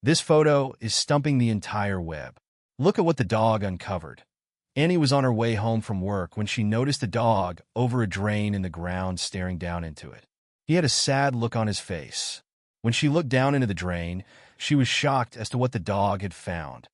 This photo is stumping the entire web. Look at what the dog uncovered. Annie was on her way home from work when she noticed a dog over a drain in the ground staring down into it. He had a sad look on his face. When she looked down into the drain, she was shocked as to what the dog had found.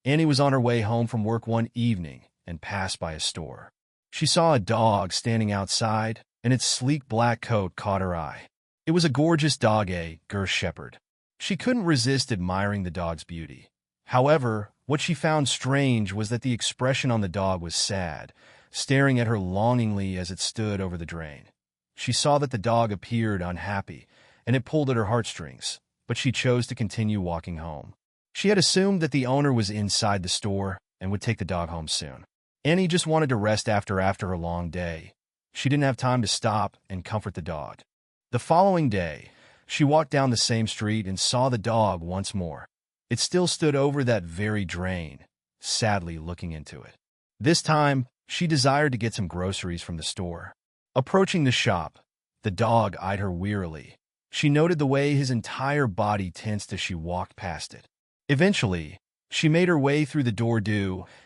Annie was on her way home from work one evening and passed by a store. She saw a dog standing outside, and its sleek black coat caught her eye. It was a gorgeous dog, a German Shepherd. She couldn't resist admiring the dog's beauty. However, what she found strange was that the expression on the dog was sad, staring at her longingly as it stood over the drain. She saw that the dog appeared unhappy, and it pulled at her heartstrings, but she chose to continue walking home. She had assumed that the owner was inside the store and would take the dog home soon. Annie just wanted to rest after her long day. She didn't have time to stop and comfort the dog. The following day, she walked down the same street and saw the dog once more. It still stood over that very drain, sadly looking into it. This time, she desired to get some groceries from the store. Approaching the shop, the dog eyed her wearily. She noted the way his entire body tensed as she walked past it. Eventually, she made her way through the door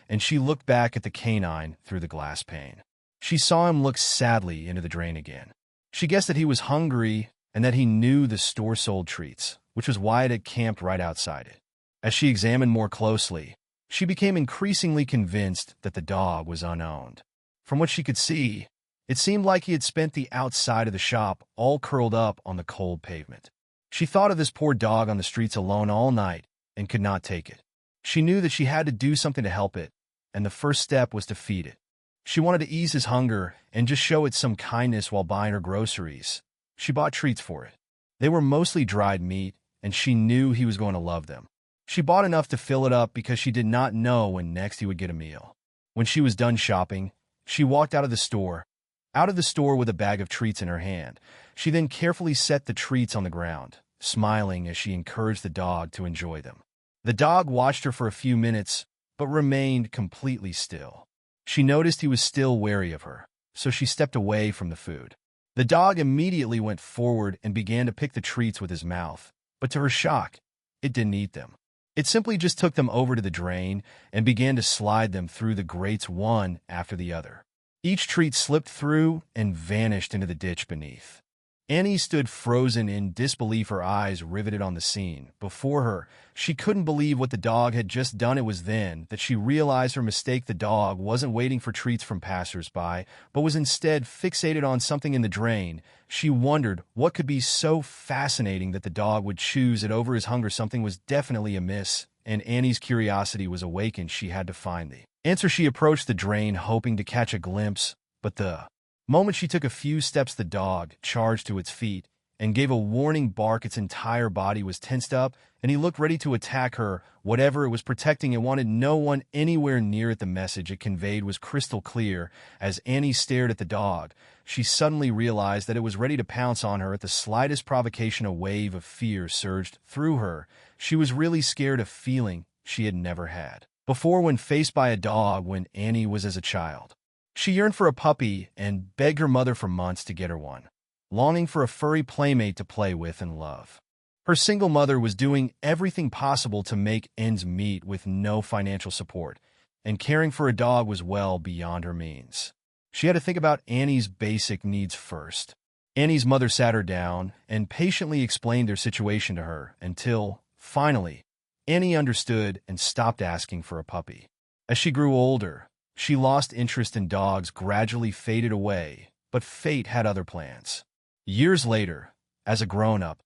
and she looked back at the canine through the glass pane. She saw him look sadly into the drain again. She guessed that he was hungry and that he knew the store sold treats, which was why it had camped right outside it. As she examined more closely, she became increasingly convinced that the dog was unowned. From what she could see, it seemed like he had spent the outside of the shop all curled up on the cold pavement. She thought of this poor dog on the streets alone all night and could not take it. She knew that she had to do something to help it, and the first step was to feed it. She wanted to ease his hunger and just show it some kindness while buying her groceries. She bought treats for it. They were mostly dried meat, and she knew he was going to love them. She bought enough to fill it up because she did not know when next he would get a meal. When she was done shopping, she walked out of the store with a bag of treats in her hand. She then carefully set the treats on the ground, smiling as she encouraged the dog to enjoy them. The dog watched her for a few minutes, but remained completely still. She noticed he was still wary of her, so she stepped away from the food. The dog immediately went forward and began to pick the treats with his mouth, but to her shock, it didn't eat them. It simply just took them over to the drain and began to slide them through the grates one after the other. Each treat slipped through and vanished into the ditch beneath. Annie stood frozen in disbelief, her eyes riveted on the scene before her. She couldn't believe what the dog had just done. It was then that she realized her mistake. The dog wasn't waiting for treats from passers-by, but was instead fixated on something in the drain. She wondered what could be so fascinating that the dog would choose it over his hunger. Something was definitely amiss, and Annie's curiosity was awakened. She had to find the answer. She approached the drain, hoping to catch a glimpse, but the moment she took a few steps, the dog charged to its feet and gave a warning bark. Its entire body was tensed up, and he looked ready to attack her. Whatever it was protecting, it wanted no one anywhere near it. The message it conveyed was crystal clear. As Annie stared at the dog, she suddenly realized that it was ready to pounce on her at the slightest provocation. A wave of fear surged through her. She was really scared, a feeling she had never had before when faced by a dog when Annie was as a child. She yearned for a puppy and begged her mother for months to get her one, longing for a furry playmate to play with and love. Her single mother was doing everything possible to make ends meet with no financial support, and caring for a dog was well beyond her means. She had to think about Annie's basic needs first. Annie's mother sat her down and patiently explained their situation to her until, finally, Annie understood and stopped asking for a puppy. As she grew older, she lost interest in dogs, gradually faded away, but fate had other plans. Years later, as a grown-up,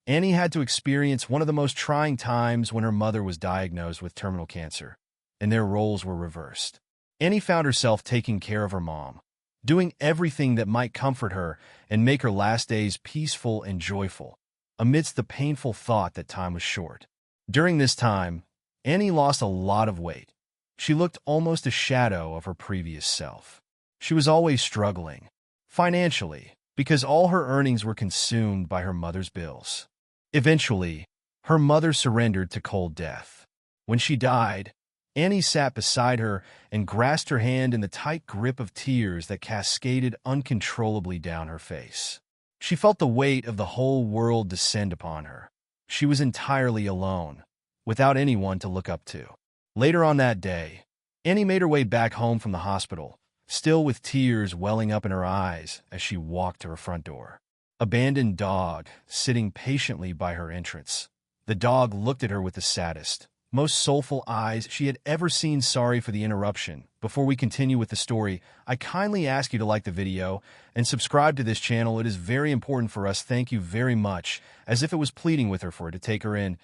Annie had to experience one of the most trying times when her mother was diagnosed with terminal cancer, and their roles were reversed. Annie found herself taking care of her mom, doing everything that might comfort her and make her last days peaceful and joyful, amidst the painful thought that time was short. During this time, Annie lost a lot of weight. She looked almost a shadow of her previous self. She was always struggling, financially, because all her earnings were consumed by her mother's bills. Eventually, her mother surrendered to cold death. When she died, Annie sat beside her and grasped her hand in the tight grip of tears that cascaded uncontrollably down her face. She felt the weight of the whole world descend upon her. She was entirely alone, without anyone to look up to. Later on that day, Annie made her way back home from the hospital, still with tears welling up in her eyes as she walked to her front door. Abandoned dog, sitting patiently by her entrance. The dog looked at her with the saddest, most soulful eyes she had ever seen. Sorry for the interruption. Before we continue with the story, I kindly ask you to like the video and subscribe to this channel. It is very important for us. Thank you very much. As if it was pleading with her for her to take her in,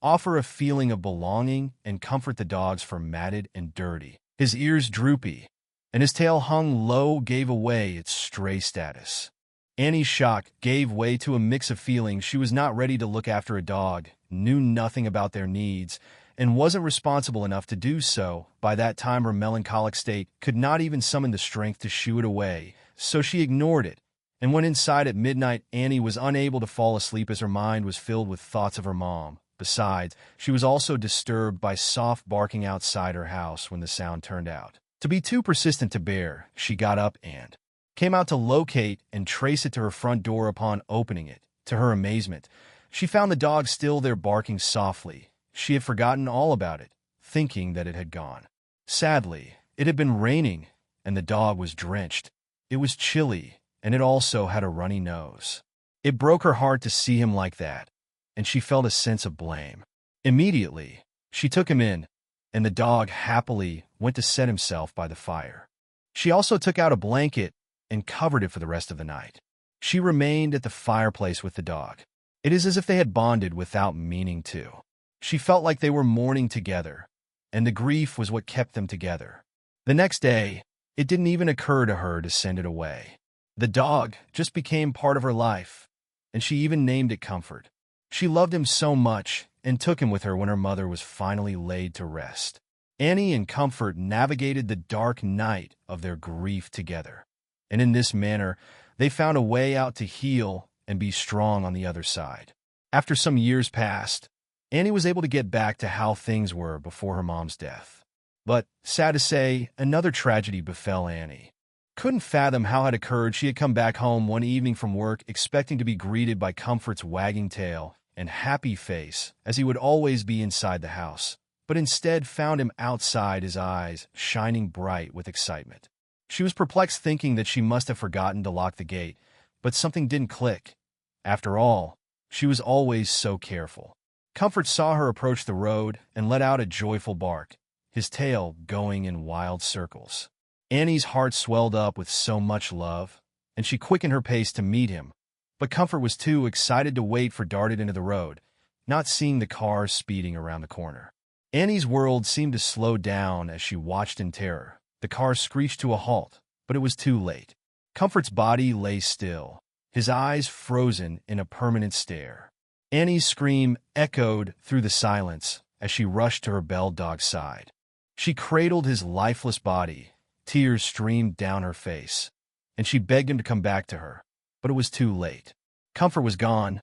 offer a feeling of belonging and comfort the dogs for matted and dirty. His ears droopy, and his tail hung low gave away its stray status. Annie's shock gave way to a mix of feelings. She was not ready to look after a dog, knew nothing about their needs, and wasn't responsible enough to do so. By that time, her melancholic state could not even summon the strength to shoo it away, so she ignored it and went inside at midnight. Annie was unable to fall asleep as her mind was filled with thoughts of her mom. Besides, she was also disturbed by soft barking outside her house when the sound turned out to be too persistent to bear. She got up and came out to locate and trace it to her front door. Upon opening it, to her amazement, she found the dog still there barking softly. She had forgotten all about it, thinking that it had gone. Sadly, it had been raining, and the dog was drenched. It was chilly, and it also had a runny nose. It broke her heart to see him like that, and she felt a sense of blame. Immediately, she took him in, and the dog happily went to set himself by the fire. She also took out a blanket and covered it for the rest of the night. She remained at the fireplace with the dog. It is as if they had bonded without meaning to. She felt like they were mourning together, and the grief was what kept them together. The next day, it didn't even occur to her to send it away. The dog just became part of her life, and she even named it Comfort. She loved him so much and took him with her when her mother was finally laid to rest. Annie and Comfort navigated the dark night of their grief together, and in this manner, they found a way out to heal and be strong on the other side. After some years passed, Annie was able to get back to how things were before her mom's death. But, sad to say, another tragedy befell Annie. Couldn't fathom how it had occurred. She had come back home one evening from work expecting to be greeted by Comfort's wagging tail and happy face, as he would always be inside the house, but instead found him outside, his eyes shining bright with excitement. She was perplexed, thinking that she must have forgotten to lock the gate, but something didn't click. After all, she was always so careful. Comfort saw her approach the road and let out a joyful bark, his tail going in wild circles. Annie's heart swelled up with so much love, and she quickened her pace to meet him. But Comfort was too excited to wait, for darted into the road, not seeing the cars speeding around the corner. Annie's world seemed to slow down as she watched in terror. The car screeched to a halt, but it was too late. Comfort's body lay still, his eyes frozen in a permanent stare. Annie's scream echoed through the silence as she rushed to her belled dog's side. She cradled his lifeless body, tears streamed down her face, and she begged him to come back to her, but it was too late. Comfort was gone,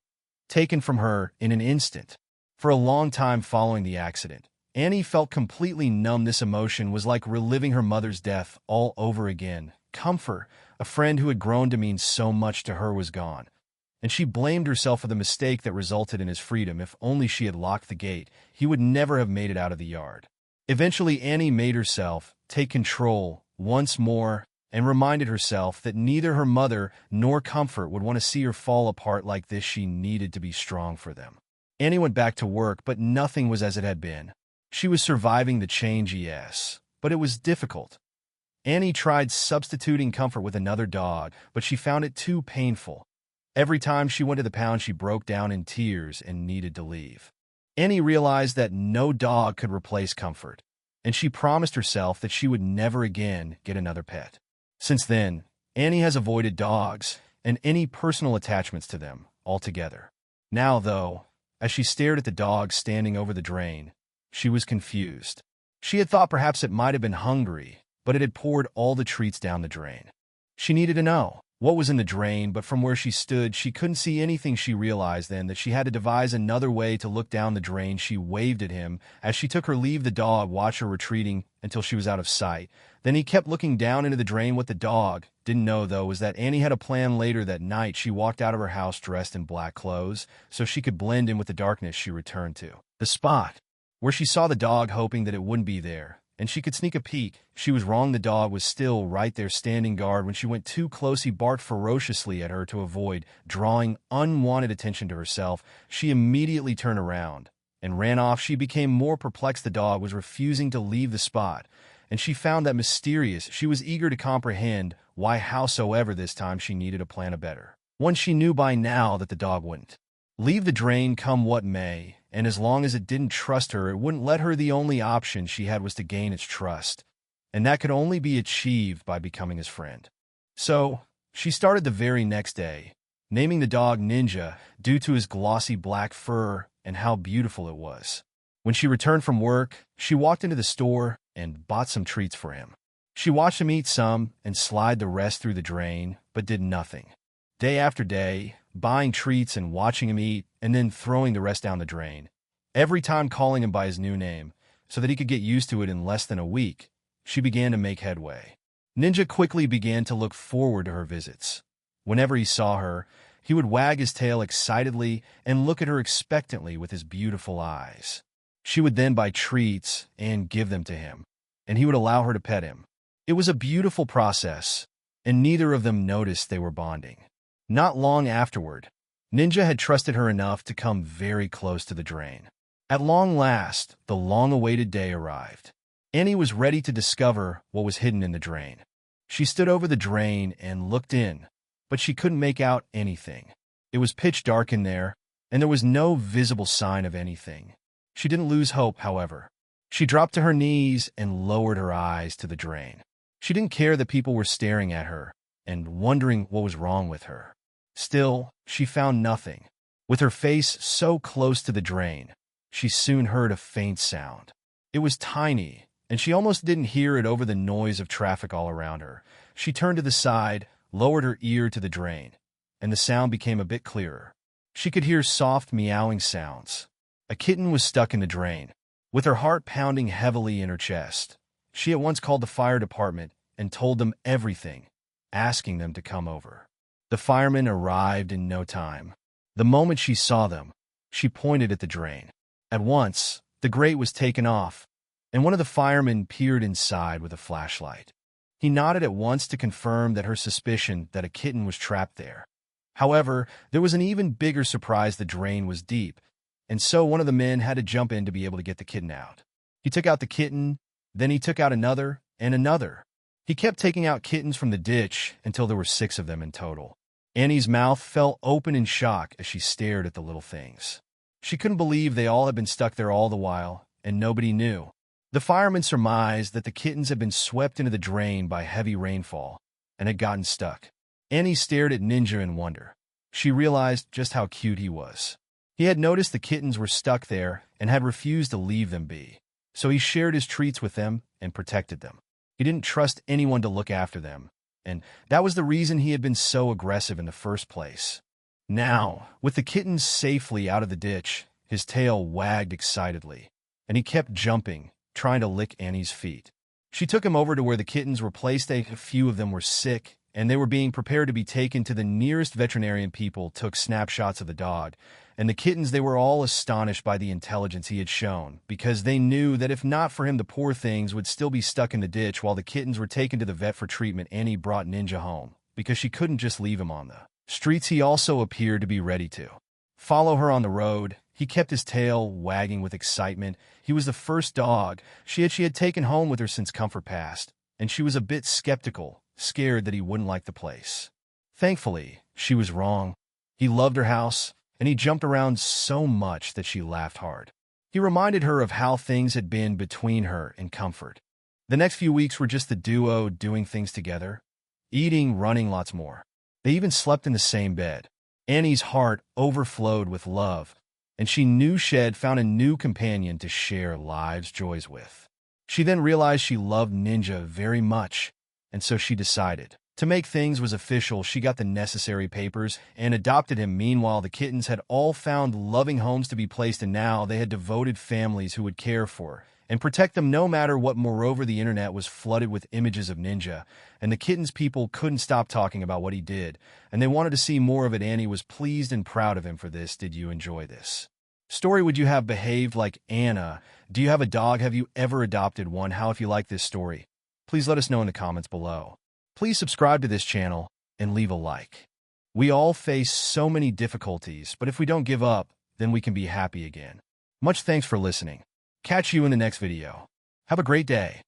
taken from her in an instant. For a long time following the accident, Annie felt completely numb. This emotion was like reliving her mother's death all over again. Comfort, a friend who had grown to mean so much to her, was gone, and she blamed herself for the mistake that resulted in his freedom. If only she had locked the gate, he would never have made it out of the yard. Eventually, Annie made herself take control once more and reminded herself that neither her mother nor Comfort would want to see her fall apart like this. She needed to be strong for them. Annie went back to work, but nothing was as it had been. She was surviving the change, yes, but it was difficult. Annie tried substituting Comfort with another dog, but she found it too painful. Every time she went to the pound, she broke down in tears and needed to leave. Annie realized that no dog could replace Comfort, and she promised herself that she would never again get another pet. Since then, Annie has avoided dogs and any personal attachments to them altogether. Now, though, as she stared at the dog standing over the drain, she was confused. She had thought perhaps it might have been hungry, but it had poured all the treats down the drain. She needed to know what was in the drain, but from where she stood, she couldn't see anything. She realized then that she had to devise another way to look down the drain. She waved at him as she took her leave. The dog watched her retreating until she was out of sight. Then he kept looking down into the drain. What the dog didn't know, though, was that Annie had a plan. Later that night, she walked out of her house dressed in black clothes so she could blend in with the darkness. She returned to the spot where she saw the dog hoping that it wouldn't be there, and she could sneak a peek. She was wrong. The dog was still right there standing guard. When she went too close, he barked ferociously at her to avoid drawing unwanted attention to herself. She immediately turned around and ran off. She became more perplexed. The dog was refusing to leave the spot, and she found that mysterious. She was eager to comprehend why. Howsoever, this time she needed a plan better. One she knew by now that the dog wouldn't leave the drain come what may, and as long as it didn't trust her, it wouldn't let her. The only option she had was to gain its trust, and that could only be achieved by becoming his friend. So, she started the very next day, naming the dog Ninja due to his glossy black fur and how beautiful it was. When she returned from work, she walked into the store and bought some treats for him. She watched him eat some and slide the rest through the drain, but did nothing. Day after day, buying treats and watching him eat, and then throwing the rest down the drain, every time calling him by his new name, so that he could get used to it. In less than a week, she began to make headway. Ninja quickly began to look forward to her visits. Whenever he saw her, he would wag his tail excitedly and look at her expectantly with his beautiful eyes. She would then buy treats and give them to him, and he would allow her to pet him. It was a beautiful process, and neither of them noticed they were bonding. Not long afterward, Ninja had trusted her enough to come very close to the drain. At long last, the long-awaited day arrived. Annie was ready to discover what was hidden in the drain. She stood over the drain and looked in, but she couldn't make out anything. It was pitch dark in there, and there was no visible sign of anything. She didn't lose hope, however. She dropped to her knees and lowered her eyes to the drain. She didn't care that people were staring at her and wondering what was wrong with her. Still, she found nothing. With her face so close to the drain, she soon heard a faint sound. It was tiny, and she almost didn't hear it over the noise of traffic all around her. She turned to the side, lowered her ear to the drain, and the sound became a bit clearer. She could hear soft meowing sounds. A kitten was stuck in the drain, with her heart pounding heavily in her chest. She at once called the fire department and told them everything, asking them to come over. The firemen arrived in no time. The moment she saw them, she pointed at the drain. At once, the grate was taken off, and one of the firemen peered inside with a flashlight. He nodded at once to confirm that her suspicion that a kitten was trapped there. However, there was an even bigger surprise. The drain was deep, and so one of the men had to jump in to be able to get the kitten out. He took out the kitten, then he took out another and another. He kept taking out kittens from the ditch until there were 6 of them in total. Annie's mouth fell open in shock as she stared at the little things. She couldn't believe they all had been stuck there all the while, and nobody knew. The firemen surmised that the kittens had been swept into the drain by heavy rainfall and had gotten stuck. Annie stared at Ninja in wonder. She realized just how cute he was. He had noticed the kittens were stuck there and had refused to leave them be, so he shared his treats with them and protected them. He didn't trust anyone to look after them, and that was the reason he had been so aggressive in the first place. Now, with the kittens safely out of the ditch, his tail wagged excitedly, and he kept jumping, trying to lick Annie's feet. She took him over to where the kittens were placed. A few of them were sick, and they were being prepared to be taken to the nearest veterinarian. People took snapshots of the dog, and the kittens. They were all astonished by the intelligence he had shown, because they knew that if not for him, the poor things would still be stuck in the ditch while the kittens were taken to the vet for treatment. Annie brought Ninja home, because she couldn't just leave him on the streets. He also appeared to be ready to follow her on the road. He kept his tail wagging with excitement. He was the first dog she had taken home with her since Comfort passed, and she was a bit skeptical, scared that he wouldn't like the place. Thankfully, she was wrong. He loved her house, and he jumped around so much that she laughed hard. He reminded her of how things had been between her and Comfort. The next few weeks were just the duo doing things together, eating, running, lots more. They even slept in the same bed. Annie's heart overflowed with love, and she knew she had found a new companion to share life's joys with. She then realized she loved Ninja very much, and so she decided to make things was official. She got the necessary papers and adopted him. Meanwhile, the kittens had all found loving homes to be placed in. Now they had devoted families who would care for and protect them no matter what. Moreover, the internet was flooded with images of Ninja, and the kittens people couldn't stop talking about what he did, and they wanted to see more of it. Annie was pleased and proud of him for this. Did you enjoy this story would you have behaved like Anna? Do you have a dog? Have you ever adopted one? How if you like this story? Please let us know in the comments below. Please subscribe to this channel and leave a like. We all face so many difficulties, but if we don't give up, then we can be happy again. Much thanks for listening. Catch you in the next video. Have a great day.